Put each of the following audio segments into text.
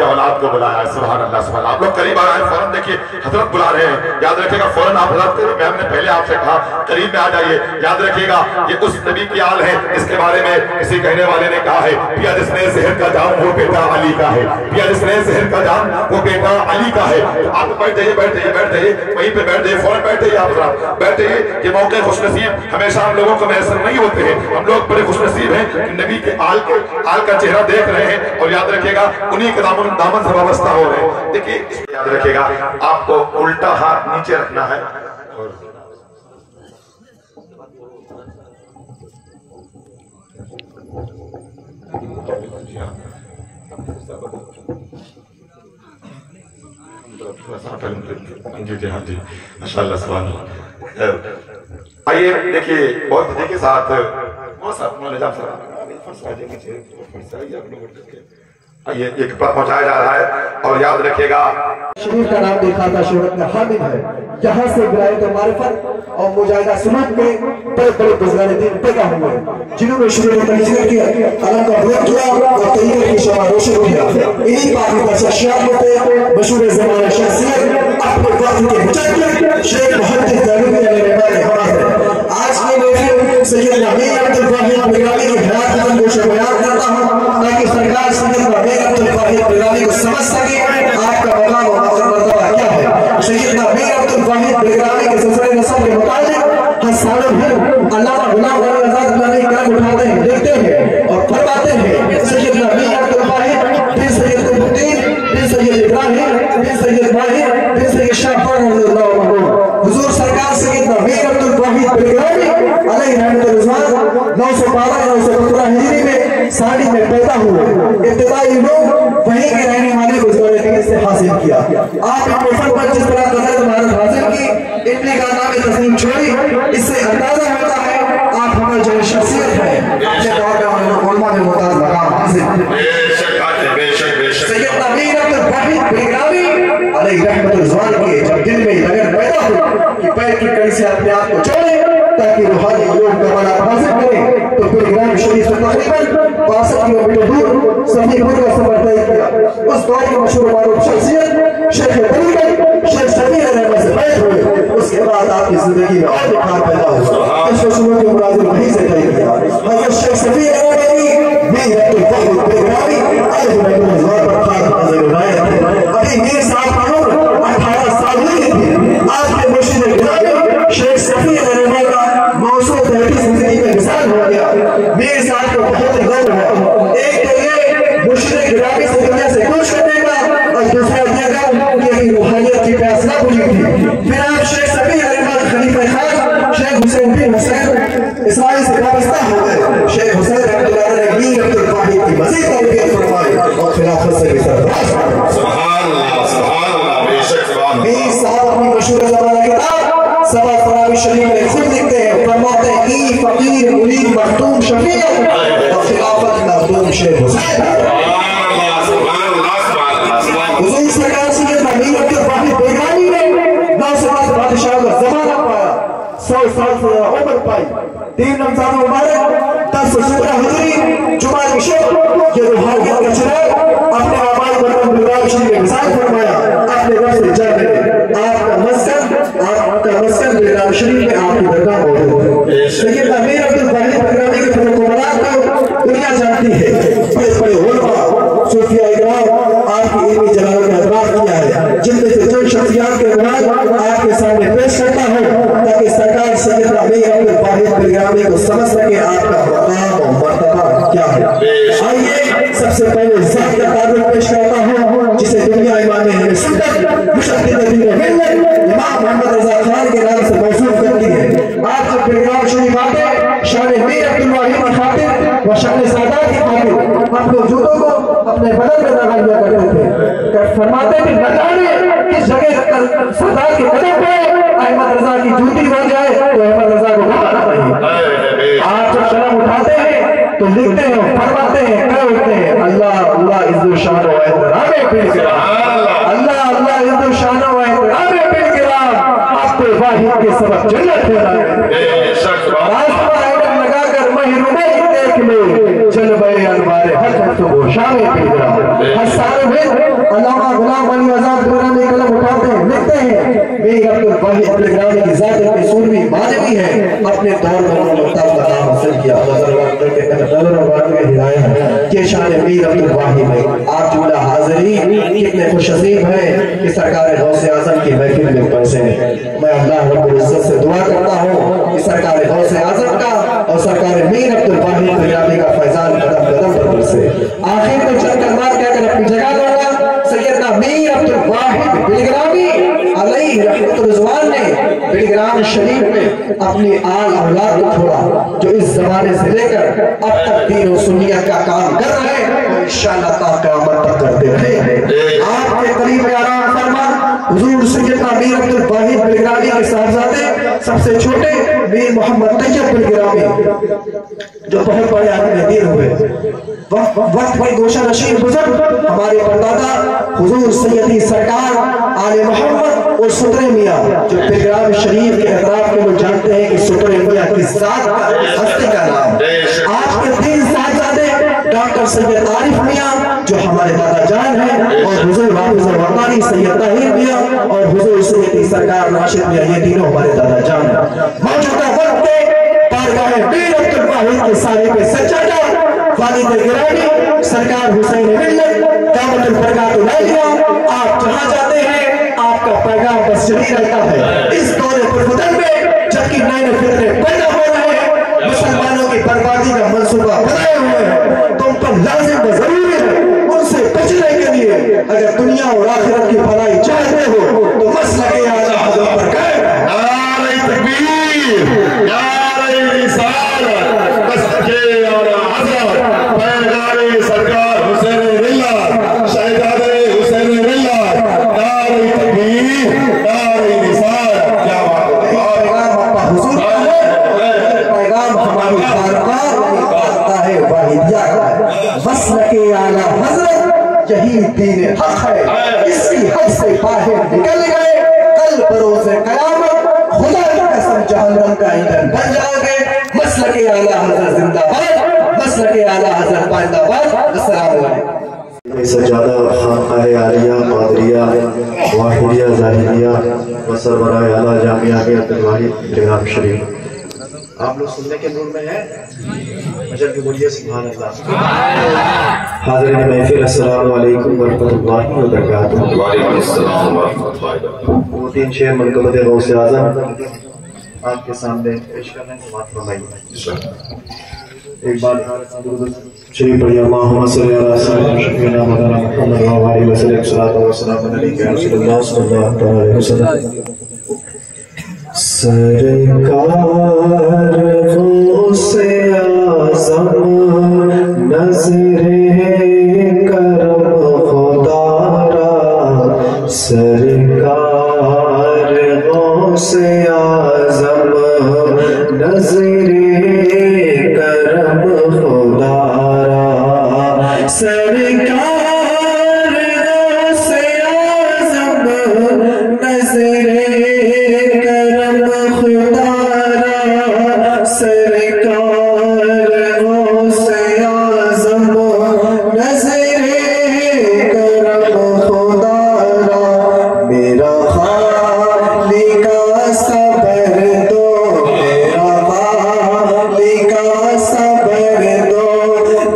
کی اولاد کو بلایا ہے. سبحان اللہ سبحان اللہ. آپ لوگ قریب آ رہے ہیں, فوراً دیکھیے حضرت بلا رہے ہیں. یاد رکھے گا فوراً آپ حضرت, میں نے پہلے آپ سے کہا قریب میں آ جائیے. یاد رکھیے گا یہ اس نبی کی آل ہے اس کے بارے میں کسی کہنے والے نے کہا ہے پیا جس نے زہر کا جام وہ بیٹا علی کا ہے, پیا جس نے زہر کا جام وہ بیٹا علی کا ہے. آپ بیٹھ جائیے بیٹھ جائیے بیٹھ جائیے وہیں پہ بیٹھ جائیے, فوراً بیٹھ جائیے, آپ ذرا بیٹھ جائیے. یہ موقع خوش نصیب ہمیشہ ہم لوگوں کو میسر نہیں ہوتے ہیں. ہم لوگ بڑے خوش نصیب ہیں کہ نبی کے آل کا چہرہ دیکھ رہے ہیں, اور یاد رکھیے گا انہی کے دامن سے وابستہ ہو رہے ہیں. دیکھیے یاد رکھیے گا آپ کو الٹا ہاتھ نیچے رکھنا ہے, اور جی ماشاء اللہ سبحان اللہ. آئیے دیکھیے بہت تیزی کے ساتھ یہ پہنچایا جا رہا ہے, اور یاد رکھیے گا شریف کا نام دیکھا تھا شہرت کا حامل ہے. یہاں سے ولایت معرفت اور مجاہدہ سنت میں بڑے بڑے بزرگان دین پیدا ہوئے جنہوں نے شروع میں تنظیم کیا, علم کا بلند کیا اور طریقے کی شمع روشن کیا. انہی پاکی کا شخصیات ہوتے مشہور زمانہ شخصیت اپنے وقت کے مجدد شیخ محمد زیدی علیہ رحمہ حماد. آج کے محفل سید نبی عبد الواحد بغدادی کی حیات کا گوشہ بیان کرتا ہوں تاکہ سرکار سید نبی عبد الواحد بغدادی کو سمجھ سکے آپ کا مقام و مرتبہ کیا ہے. سید نبی عبد الواحد بغدادی کے سلسلے نسب کے متعلق ہر سال بھر علامہ غلام غنی آزاد بغدادی کلام اٹھاتے ہیں, دیکھتے ہیں اور فرماتے ہیں سید نبی عبد الواحد بن سید قطبالدین بن سید ابراہیم بن سید ماہر بن سید شاہ فرد رضی اللہ عنہ. حضور سرکار سید نبی عبد الواحد بغدادی علیہ رحمت رضوان 912-915 ہجری میں ساڑی میں پیدا ہوئے. ابتدائی لوگ وہیں کے رہنے والے بزرگان دین سے حاصل کیا. آپ اپنے فن پر جس طرح قدرت مہارت حاصل کی, ابن کا نام تسلیم چھوڑی, اس سے اندازہ ہوتا ہے آپ ہمیں جو شخصیت ہے اپنے دور میں علماء میں ممتاز مقام حاصل. سید نبی عبد الواحد بغدادی علیہ رحمت رضوان کے جب دل میں لگن پیدا ہو کہ پیر کی کڑی سے اپنے آپ کو چھوڑے تاکہ روحانی علوم کا بڑا حاصل کریں, تو پھر گرام شریف سے تقریباً 62 کلومیٹر دور صحیح پور کا سفر طے کیا. اس دور کی مشہور معروف شخصیت شیخ طریقت شیخ صفی رحمہ سے بیعت ہوئے. اس کے بعد آپ کی زندگی میں اور بخار پیدا ہوا. اس رسولوں کے مناظر وہیں سے طے کیا. حضرت شیخ صفی رحمہ بھی عبد الواحد بغدادی علیہ رحمت رضوان پر خاک نظر ولایت ہے. ابھی میرے ساتھ عمر 18 سال ہوئی تھی. آپ کے مرشد گرامی شیخ صفی رحمہ کا موضوع تحقیق زندگی میں مثال ہو گیا. میرے ساتھ کو بہت غور ہے. ایک تو یہ مرشد گرامی سے دنیا سے کوش کرنے کا, اور دوسرا یہ گا کہ روحانیت کی پیاس نہ بجھی تھی. پھر آپ شیخ صفی رحمہ خلیفہ خاص شیخ حسین بن حسین اسماعیل سے وابستہ ہو گئے. شیخ حسین رحمۃ اللہ علیہ نے عبد الواحد کی مزید تربیت فرمائی اور خلافت سے بھی سرفراز فرمائی. سبحان اللہ سبحان اللہ. بے شک سبحان اللہ. میر صاحب اپنی مشہور زمانہ کتاب سبا فراوی شریف میں خود لکھتے ہیں, فرماتے ہیں ای فقیر مرید مختوم شفیع اور خلافت مختوم شیخ حسین. حضور سرکار سید نبی عبد الواحد بغدادی نے 9 سال بادشاہ کا زمانہ پایا, 100 سال سے عمر پائی. 3 رمضان مبارک 1017 ہجری جمعہ کی شب یہ روحانیت کا چراغ اپنے آبائی وطن بغداد شریف میں مثال فرمایا. اپنے رب سے جا ملے. آپ کا مسکن بغداد شریف میں آپ کی درگاہ موجود ہے. سید نبی عبد الواحد بغدادی کے فضل و مناقب کو دنیا جانتی ہے. بڑے بڑے علماء صوفیاء اکرام آپ کی علمی جلالت کا ادراک کیا ہے, جن میں سے چند شخصیات کے مراد آپ کے سامنے پیش کرتا ہوں تاکہ سرکار سید نبی عبد الواحد بغدادی کو سمجھ سکے آپ کا مقام و مرتبہ کیا ہے. آئیے سب سے پہلے ذات کا تعارف پیش کرتا ہوں جسے دنیا امام اہل سنت مشدد دین ملت امام محمد رضا خان کے نام سے موصوف کرتی ہے. آپ جب بغداد شریف آتے شان میر عبد الواحد کی خاطر و شان سادات کی خاطر اپنے جوتوں کو اپنے بدن میں لگا لیا کرتے تھے. فرماتے کہ نہ جانے کس جگہ سادات کے قدم پہ احمد رضا کی جوتی بن جائے تو احمد رضا کو بھاگنا چاہیے. آپ جب قلم اٹھاتے ہیں تو لکھتے ہیں, فرماتے ہیں, کہہ اٹھتے ہیں اللہ اللہ عز و شان و احترام پیر کرام, اللہ اللہ عز و شان و احترام پیر کرام, آپ کے واحد کے سبب جنت دینا ہے. راستہ ایڈم لگا کر محرومے دیکھ لے جلوے انوار حق تو وہ شام پیر کرام. ہر سال میں کے شان میر عبدالواحد بھائی آپ جملہ حاضرین کتنے خوش نصیب ہیں کہ سرکار غوث اعظم کی محفل میں پہنچے ہیں۔ میں اللہ رب العزت سے دعا کرتا ہوں کہ سرکار غوث اعظم کا اور سرکار میر عبدالواحد بلگرامی کا فیضان قدم قدم پر برسے۔ آخر میں چند کلمات کہہ کر اپنی جگہ دوں گا۔ سیدنا میر عبدالواحد بلگرامی علیہ رحمت رضوان نے بلگرام شریف میں اپنی آل اولاد کو چھوڑا جو اس زمانے سے لے کر اب تک دین و سنیت کا کام کر رہے ہیں اور انشاءاللہ تا قیامت تک کرتے رہے ہیں۔ آپ کے قریب آرام فرمان حضور سیدنا میر عبدالواحد بلگرامی کے صاحبزادے سب سے چھوٹے میر محمد طیب بلگرامی جو بہت بڑے آدمی دین ہوئے، وقت پر گوشہ نشین بزرگ ہمارے پردادا حضور سیدی سرکار آل محمد اور سترے میاں جو بلگرام شریف کے اطراف کے لوگ جانتے ہیں کہ سترے میاں کی ذات کا ہستی کا نام۔ آپ کے تین صاحبزادے ڈاکٹر سید عارف میاں جو ہمارے دادا جان ہیں اور حضور حافظ الوطانی سید طاہر میاں اور حضور سیدی سرکار راشد میاں، یہ تینوں ہمارے دادا جان ہیں۔ موجودہ وقت کے بارگاہ میر عبدالواحد کے سارے پہ سجادہ والد گرامی سرکار حسین ملت دعوت البرکات العالیہ، آپ جہاں جاتے ہیں آپ کا پیغام بس چلی رہتا ہے۔ اس دور پرفتن میں جبکہ نئے فرقے پیدا ہو رہے ہیں، مسلمانوں کی بربادی کا منصوبہ بنائے ہوئے ہیں، تم پر لازم و ضروری ہے ان سے بچنے کے لیے اگر دنیا اور آخرت کی بھلائی چاہتے ہو تو مسلک اعلیٰ حضرت پر قائم ہے۔ نعرہ تکبیر، نعرہ رسالت، مسلک اعلیٰ حضرت پیغام سرکار حسین ملت شہزادے حسین ملت، نعرہ تکبیر، نعرہ رسالت۔ کیا بات ہے، پیغام اپنا حضور کا ہے، پیغام ہماری بارگاہ ہے واحدیہ کا ہے، مسلک اعلیٰ حضرت یہی دین حق ہے، اس کی حد سے باہر نکل گئے کل بروز قیامت خدا کی قسم جہنم کا ایندھن بن جاؤ گے۔ مسلک اعلیٰ حضرت زندہ باد، مسلک اعلیٰ حضرت پائندہ باد۔ السلام علیکم۔ سجادہ خانقاہ عالیہ قادریہ واحدیہ ظاہریہ و سربراہ اعلیٰ جامعہ عبدالواحد بلگرام شریف، آپ لوگ سننے کے نور میں ہیں؟ مجل کے بولیے سبحان اللہ۔ حاضرین محفل السلام علیکم ورحمۃ اللہ وبرکاتہ۔ وعلیکم السلام ورحمۃ اللہ وبرکاتہ۔ وہ تین شعر منقبت غوث اعظم آپ کے سامنے پیش کرنے کی بات فرمائی۔ ایک بار شریف پڑھیے، اللہم صلی علی سیدنا مولانا محمد وعلیہ وسلم، صلاۃ و سلام علیک یا رسول اللہ صلی اللہ علیہ وسلم۔ سرکار غوث اعظم نظر کرم خدا را، سرکار غوث اعظم نظر کرم خدا را، سرکار غوث اعظم نظر کرم خدا را، سرکار غوث اعظم نظر کرم خدا را، میرا خالی کا صبر دو، میرا خالی کا صبر دو،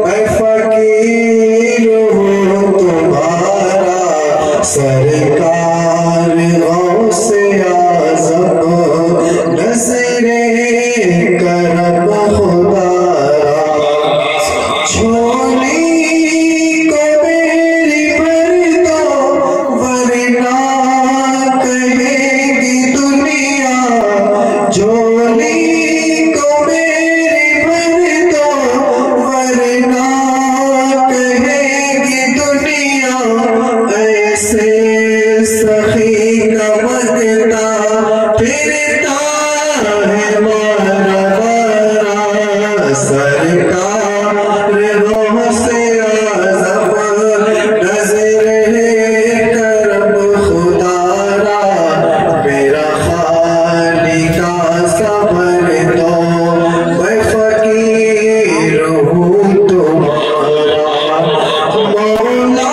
میں فقیر ہوں تمہارا، سرکار غوث اعظم نظر کرم خدا را، چھوڑی کو میری بھر دو ورنہ کہے گی دنیا، جھولی کو میری بھر دو ورنہ کہے گی دنیا، ایسے سخی کا مگتا پھرتا ہے مارا مارا، سرکار غوث اعظم نظر کرم خدا را، میرا خالی کا صبر دو، میں فقیر ہوں تمہارا، مولا